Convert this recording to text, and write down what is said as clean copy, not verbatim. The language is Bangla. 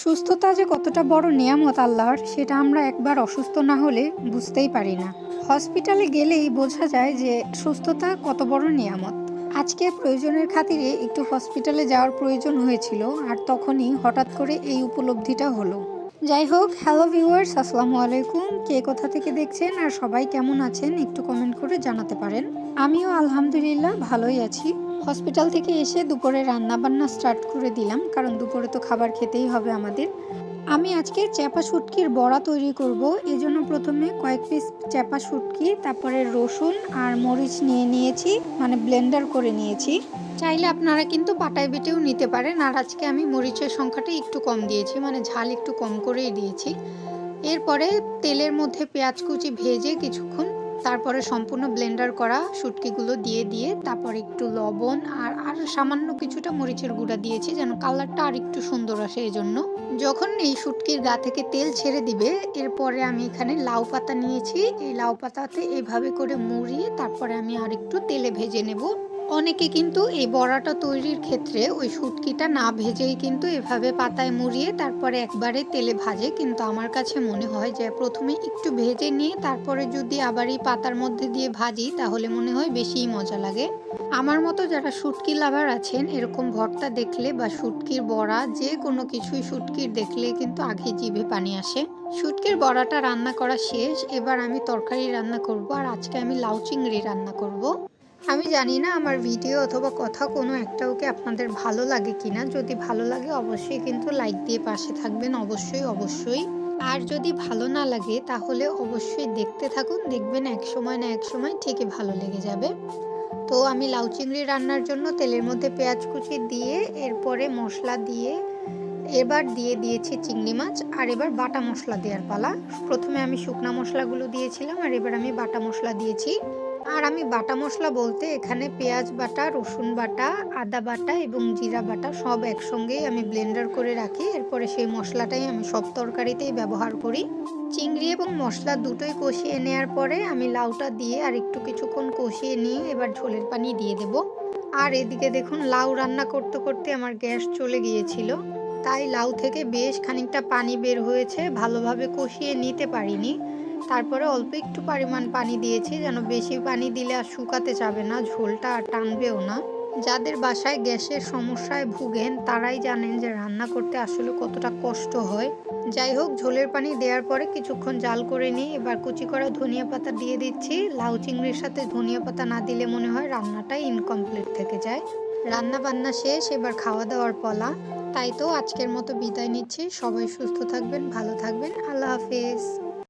সুস্থতা যে কতটা বড় নেয়ামত আল্লাহর, সেটা আমরা একবার অসুস্থ না হলে বুঝতেই পারি না। হসপিটালে গেলেই বোঝা যায় যে সুস্থতা কত বড় নেয়ামত। আজকে প্রয়োজনের খাতিরে একটু হসপিটালে যাওয়ার প্রয়োজন হয়েছিল, আর তখনই হঠাৎ করে এই উপলব্ধিটা হলো। যাই হোক, হ্যালো ভিউয়ার্স, আসসালামু আলাইকুম। কে কোথা থেকে দেখছেন আর সবাই কেমন আছেন একটু কমেন্ট করে জানাতে পারেন। আমিও আলহামদুলিল্লাহ ভালোই আছি। হসপিটাল থেকে এসে দুপুরে রান্না বান্না স্টার্ট করে দিলাম, কারণ দুপুরে তো খাবার খেতেই হবে আমাদের। আমি আজকে চ্যাপা শুটকির বড়া তৈরি করব। এজন্য প্রথমে কয়েক পিস চ্যাপা শুটকি, তারপরে রসুন আর মরিচ নিয়ে নিয়েছি, মানে ব্লেন্ডার করে নিয়েছি। চাইলে আপনারা কিন্তু পাটায় বেটেও নিতে পারেন। আর আজকে আমি মরিচের সংখ্যাটা একটু কম দিয়েছি, মানে ঝাল একটু কম করেই দিয়েছি। এরপরে তেলের মধ্যে পেঁয়াজ কুচি ভেজে কিছুক্ষণ, তারপরে সম্পূর্ণ ব্লেন্ডার করা শুটকিগুলো দিয়ে তারপর একটু লবণ আর সামান্য কিছুটা মরিচের গুঁড়া দিয়েছি, যেন কালারটা আর একটু সুন্দর আসে। এজন্য যখন এই শুটকির গা থেকে তেল ছেড়ে দিবে, এরপরে আমি এখানে লাউ পাতা নিয়েছি। এই লাউ পাতাতে এইভাবে করে মুড়িয়ে তারপরে আমি আর একটু তেলে ভেজে নেব। অনেকে কিন্তু এই বড়াটা তৈরির ক্ষেত্রে ওই শুটকিটা না ভেজেই কিন্তু এভাবে পাতায় মুড়িয়ে তারপরে একবারে তেলে ভাজে, কিন্তু আমার কাছে মনে হয় যে প্রথমে একটু ভেজে নিয়ে তারপরে যদি আবার এই পাতার মধ্যে দিয়ে ভাজি, তাহলে মনে হয় বেশিই মজা লাগে। আমার মতো যারা শুটকি লাভার আছেন, এরকম ভর্তা দেখলে বা শুটকির বড়া যে কোনো কিছুই শুটকির দেখলে কিন্তু আগে জিভে পানি আসে। শুটকির বড়াটা রান্না করা শেষ, এবার আমি তরকারি রান্না করব। আর আজকে আমি লাউ চিংড়ি রান্না করব। আমি জানি না আমার ভিডিও অথবা কথা কোনো একটাও কি আপনাদের ভালো লাগে কিনা। যদি ভালো লাগে অবশ্যই কিন্তু লাইক দিয়ে পাশে থাকবেন, অবশ্যই। আর যদি ভালো না লাগে তাহলে অবশ্যই দেখতে থাকুন, দেখবেন এক সময় না এক সময় ঠিকই ভালো লেগে যাবে। তো আমি লাউ চিংড়ি রান্নার জন্য তেলের মধ্যে পেঁয়াজ কুচি দিয়ে এরপরে মশলা দিয়ে এবার দিয়ে দিয়েছি চিংড়ি মাছ। আর এবার বাটা মশলা দেওয়ার পালা। প্রথমে আমি শুকনা মশলাগুলো দিয়েছিলাম, আর এবার আমি বাটা মশলা দিয়েছি। আর আমি বাটা মশলা বলতে এখানে পেঁয়াজ বাটা, রসুন বাটা, আদা বাটা এবং জিরা বাটা সব একসঙ্গেই আমি ব্লেন্ডার করে রাখি। এরপরে সেই মশলাটাই আমি সব তরকারিতেই ব্যবহার করি। চিংড়ি এবং মশলা দুটোই কষিয়ে নেওয়ার পরে আমি লাউটা দিয়ে আর একটু কিছুক্ষণ কষিয়ে নিয়ে এবার ঝোলের পানি দিয়ে দেব। আর এদিকে দেখুন, লাউ রান্না করতে করতে আমার গ্যাস চলে গিয়েছিল, তাই লাউ থেকে বেশ খানিকটা পানি বের হয়েছে, ভালোভাবে কষিয়ে নিতে পারিনি। তারপরে অল্প একটু পরিমাণ পানি দিয়েছি, যেন বেশি পানি দিলে আর শুকাতে যাবে না, ঝোলটা আর টানবেও না। যাদের বাসায় গ্যাসের সমস্যায় ভুগেন তারাই জানেন যে রান্না করতে আসলে কতটা কষ্ট হয়। যাই হোক, ঝোলের পানি দেওয়ার পরে কিছুক্ষণ জাল করে নিই। এবার কুচি করা ধনিয়া পাতা দিয়ে দিচ্ছি। লাউ চিংড়ির সাথে ধনিয়া পাতা না দিলে মনে হয় রান্নাটাই ইনকমপ্লিট থেকে যায়। রান্না বান্না শেষ, এবার খাওয়া দাওয়ার পালা। তাই তো আজকের মতো বিদায় নিচ্ছি। সবাই সুস্থ থাকবেন, ভালো থাকবেন। আল্লাহ হাফেজ।